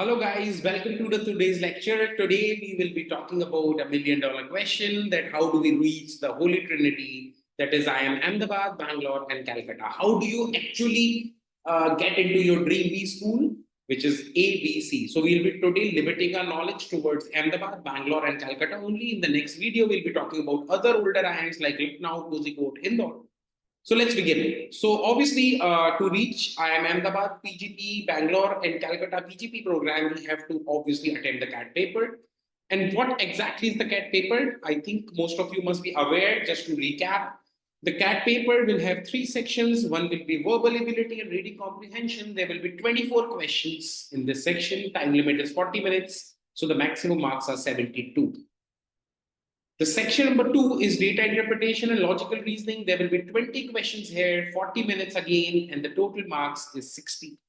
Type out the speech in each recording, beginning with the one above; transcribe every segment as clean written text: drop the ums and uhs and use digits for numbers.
Hello guys, welcome to today's lecture. Today we will be talking about $1 million question, that how do we reach the Holy Trinity, that is IIM Ahmedabad, Bangalore and Calcutta. How do you actually get into your dream B school, which is A, B, C. So we'll be today limiting our knowledge towards Ahmedabad, Bangalore and Calcutta only. In the next video, we'll be talking about other older IIMs like Lucknow, Kozhikode, Indore. So let's begin. So obviously, to reach IIM Ahmedabad PGP, Bangalore and Calcutta PGP program, we have to obviously attend the CAT paper. And what exactly is the CAT paper? I think most of you must be aware. Just to recap, the CAT paper will have three sections. One will be verbal ability and reading comprehension. There will be 24 questions in this section. Time limit is 40 minutes. So the maximum marks are 72. The section number 2 is data interpretation and logical reasoning. There will be 20 questions here, 40 minutes again, and the total marks is 60.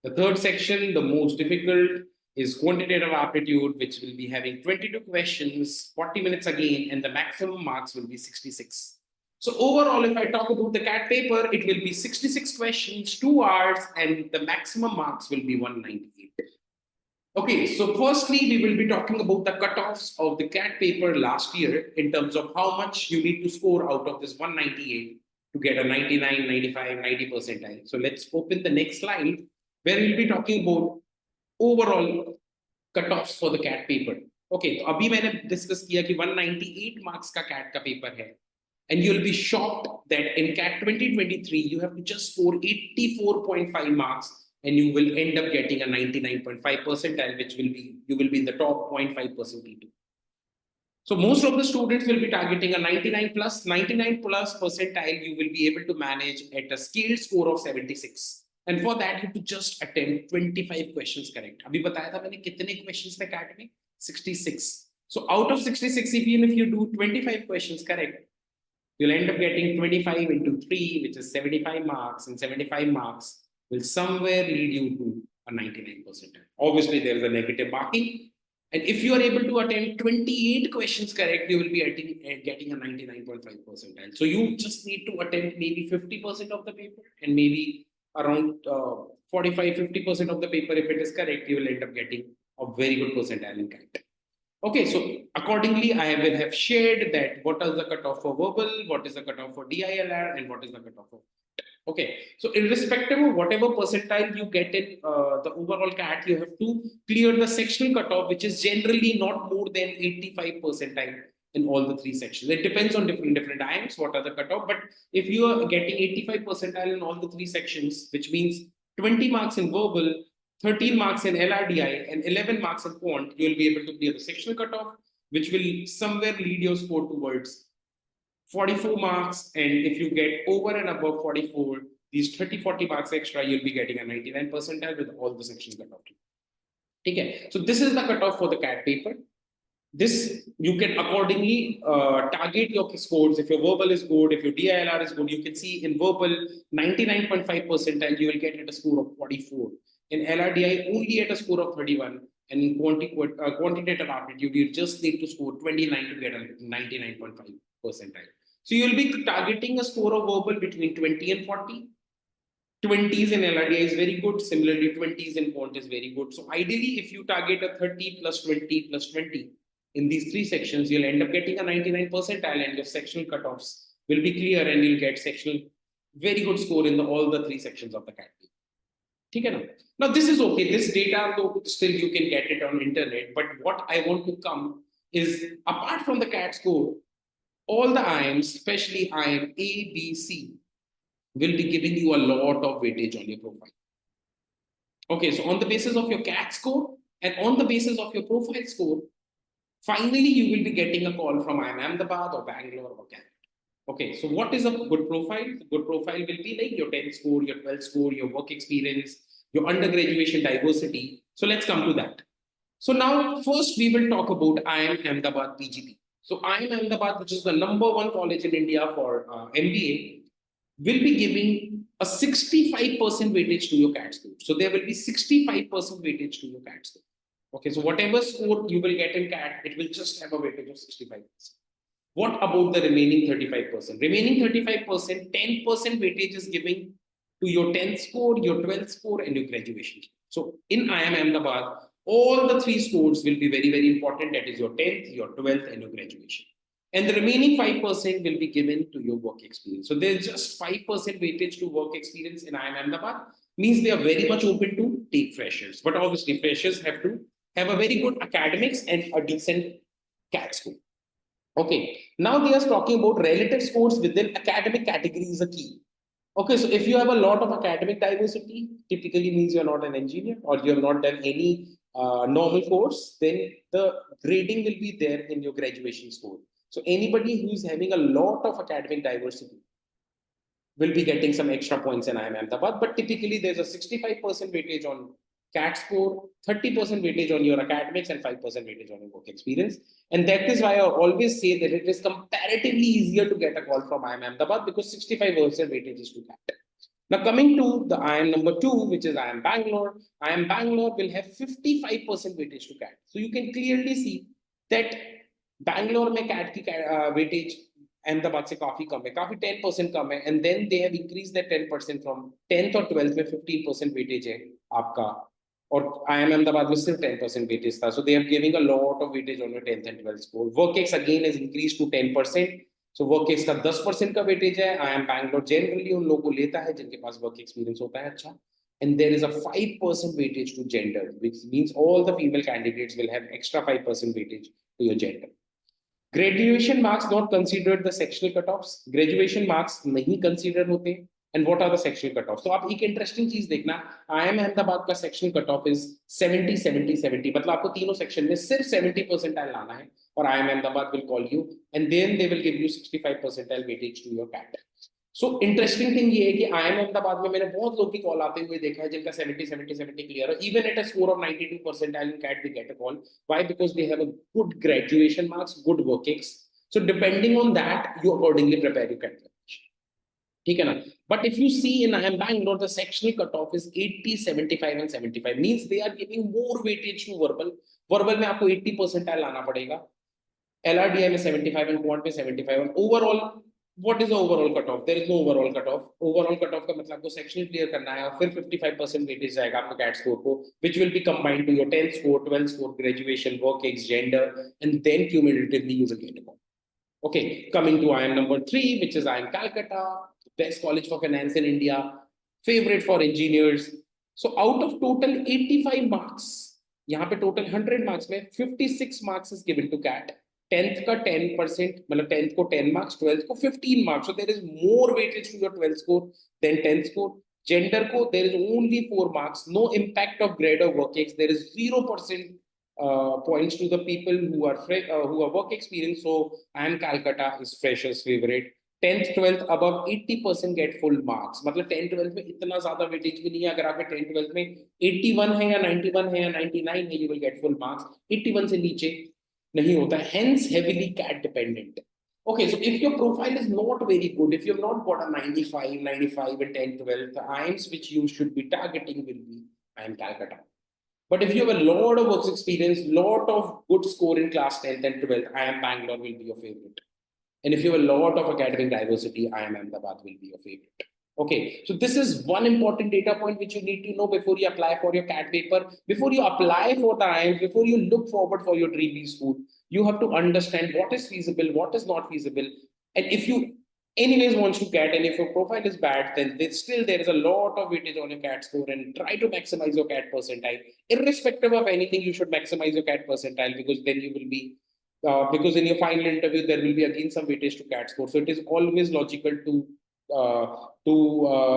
The third section, the most difficult, is quantitative aptitude, which will be having 22 questions, 40 minutes again, and the maximum marks will be 66. So overall, if I talk about the CAT paper, it will be 66 questions, 2 hours, and the maximum marks will be 198. Okay, so firstly, we will be talking about the cutoffs of the CAT paper last year in terms of how much you need to score out of this 198 to get a 99, 95, 90 percentile. So let's open the next slide where we'll be talking about overall cutoffs for the CAT paper. Okay, तो अभी मैंने discuss किया कि 198 marks का CAT का paper है. And you'll be shocked that in CAT 2023, you have to just score 84.5 marks and you will end up getting a 99.5 percentile, which will be, you will be in the top 0.5% T2. So most of the students will be targeting a 99 plus percentile. You will be able to manage at a scaled score of 76. And for that, you have to just attempt 25 questions correct. अभी बताया था मैंने कितने questions थे CAT में? 66. So out of 66, even if you do 25 questions correct, you'll end up getting 25 into 3, which is 75 marks, and 75 marks will somewhere lead you to a 99 percentile. Obviously, there is a negative marking. And if you are able to attempt 28 questions correct, you will be getting a 99.5 percentile. So you just need to attempt maybe 50% of the paper and maybe around 45-50% of the paper. If it is correct, you will end up getting a very good percentile in CAT. Okay, so accordingly, I will have shared that what is the cutoff for verbal, what is the cutoff for DILR, and what is the cutoff for. Okay, so irrespective of whatever percentile you get in the overall CAT, you have to clear the sectional cutoff, which is generally not more than 85 percentile in all the three sections. It depends on different IIMs, what are the cutoff, but if you are getting 85 percentile in all the three sections, which means 20 marks in verbal, 13 marks in LRDI, and 11 marks in quant, you will be able to clear the sectional cutoff, which will somewhere lead your score towards 44 marks, and if you get over and above 44, these 30-40 marks extra, you'll be getting a 99 percentile with all the sections cut off. Okay, so this is the cutoff for the CAT paper. This you can accordingly target your scores. If your verbal is good, if your DILR is good, you can see in verbal 99.5 percentile, you will get at a score of 44. In LRDI, only at a score of 31. And in quantitative aptitude, you just need to score 29 to get a 99.5 percentile. So you'll be targeting a score of verbal between 20 and 40. 20s in LRDI is very good. Similarly, 20s in quant is very good. So ideally, if you target a 30 plus 20 plus 20 in these three sections, you'll end up getting a 99 percentile and your sectional cutoffs will be clear and you'll get sectional very good score in all the three sections of the CAT. Now this is okay. This data, though, still you can get it on internet. But what I want to come is, apart from the CAT score, all the IIMs, especially IIM A, B, C, will be giving you a lot of weightage on your profile. Okay, so on the basis of your CAT score and on the basis of your profile score, finally you will be getting a call from IIM Ahmedabad or Bangalore or Calcutta. Okay, so what is a good profile? The good profile will be like your 10th score, your 12th score, your work experience, your undergraduation diversity. So let's come to that. So now first we will talk about IIM Ahmedabad PGP. So IIM Ahmedabad, which is the #1 college in India for MBA, will be giving a 65% weightage to your CAT score. So there will be 65% weightage to your CAT score. Okay, so whatever score you will get in CAT, it will just have a weightage of 65%. What about the remaining 35%? Remaining 35%, 10% weightage is giving to your 10th score, your 12th score, and your graduation. So in IIM Ahmedabad, all the three scores will be very, very important. That is your 10th, your 12th, and your graduation. And the remaining 5% will be given to your work experience. So there's just 5% weightage to work experience in IIM Ahmedabad. Means they are very much open to take freshers. But obviously, freshers have to have a very good academics and a decent CAT score. Okay, now they are talking about relative scores within academic category is a key. Okay, so if you have a lot of academic diversity, typically means you're not an engineer or you're not done any normal course, then the grading will be there in your graduation score. So anybody who's having a lot of academic diversity will be getting some extra points in IIM Ahmedabad, but typically there's a 65% weightage on CAT score, 30% weightage on your academics, and 5% weightage on your work experience. And that is why I always say that it is comparatively easier to get a call from IIM Ahmedabad because 65% weightage is to CAT. Now coming to the IIM number 2, which is IIM Bangalore. IIM Bangalore will have 55% weightage to CAT. So you can clearly see that Bangalore में CAT की weightage Ahmedabad से काफी कम है, काफी 10% कम है, and then they have increased that 10% from 10th or 12th में 15% weightage है आपका, और IIM Ahmedabad में सिर्फ 10% weightage था, so they are giving a lot of weightage on your 10th and 12th score. WorkX again has increased to 10%, so WorkX का 10% का weightage है. IIM Bangalore generally उन लोगों को लेता है जिनके पास work experience होता है अच्छा, and there is a 5% weightage to gender, which means all the female candidates will have extra 5% weightage to your gender. Graduation marks not considered the sectional cutoffs. Graduation marks नहीं consider होते. And what are the sectional cutoffs? तो आप एक interesting चीज देखना, IIM Ahmedabad का sectional cutoff is 70, 70, 70. मतलब आपको तीनों section में सिर्फ 70 percentile लाना है, और IIM Ahmedabad will call you, and then they will give you 65 percentile weightage to your CAT. So interesting thing ये है कि IIM अहमदाबाद में मैंने बहुत लोग की कॉल आते हुए देखा है जिनका 70 70 70 क्लियर है, even at a score of 92 percentile in CAT they get a call. Why? Because they have a good graduation marks, good work ex. So depending on that you accordingly prepare your CAT. ठीक है ना? But if you see in IIM Bangalore the sectional cutoff is 80 75 and 75 means they are giving more weightage to verbal में आपको 80 percentile लाना पड़ेगा, LRDI में 75 and quant में 75 and overall. What is the overall cutoff? There is no overall cutoff. Overall cutoff का मतलब आपको section clear करना है और फिर 55% वेटेज जाएगा आपको कैट स्कोर को, which will be combined to your 10th score, 12th score, graduation, work ex, gender, and then cumulatively you will get a call. Okay, coming to IIM number 3, which is IIM Calcutta, best college for finance in India, favorite for engineers. So out of total 85 marks, यहाँ पे total 100 marks में 56 marks is given to CAT. 10th का 10%, मतलब 10th को 10 marks, 12th को 15 marks. So there is more weightage to your 12th score than 10th score. Gender को there is only 4 marks. No impact of grade or work ex. There is 0% points to the people who are work experience. So IIM Calcutta is freshers favorite. 10th 12th above 80% get full marks. मतलब 10th 12th में इतना ज्यादा weightage भी नहीं है. अगर आपके 10th 12th में 81 है या 91 है या 99 है, you will get full marks. 81 से नीचे नहीं होता है, hence heavily CAT dependent. Okay, so if your profile is not very good, if you've not got a 95, 95 and 10, 12, the IIMs which you should be targeting will be IIM Calcutta. But if you have a lot of work experience, lot of good score in class 10th and 12th, IIM Bangalore will be your favorite. And if you have a lot of academic diversity, IIM Ahmedabad will be your favorite. Okay, so this is one important data point which you need to know before you apply for your CAT paper. Before you apply for the IIMs, before you look forward for your dream B school, you have to understand what is feasible, what is not feasible. And if you anyways wants to CAT, and if your profile is bad, then still there is a lot of weightage on your CAT score, and try to maximize your CAT percentile. Irrespective of anything, you should maximize your CAT percentile, because then you will be because in your final interview there will be again some weightage to CAT score. So it is always logical to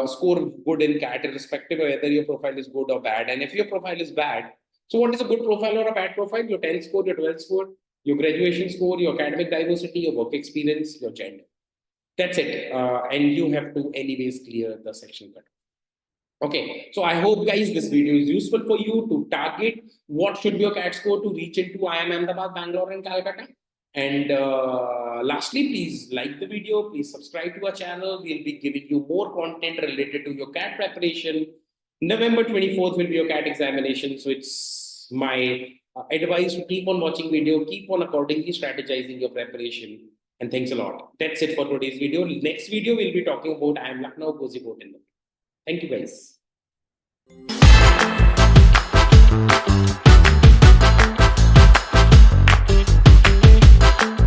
score good in CAT, irrespective of whether your profile is good or bad. And if your profile is bad, so what is a good profile or a bad profile? Your 10th score, your 12th score, your graduation score, your academic diversity, your work experience, your gender. That's it. And you have to anyways clear the section cut. Okay, so I hope guys this video is useful for you to target what should be your CAT score to reach into IIM Ahmedabad, Bangalore and Calcutta. And lastly, please like the video, please subscribe to our channel. We'll be giving you more content related to your CAT preparation. November 24th will be your CAT examination. So it's my advice to keep on watching video, keep on accordingly strategizing your preparation. And thanks a lot. That's it for today's video. Next video, we'll be talking about IIM Lucknow, Kozhikode. Thank you guys.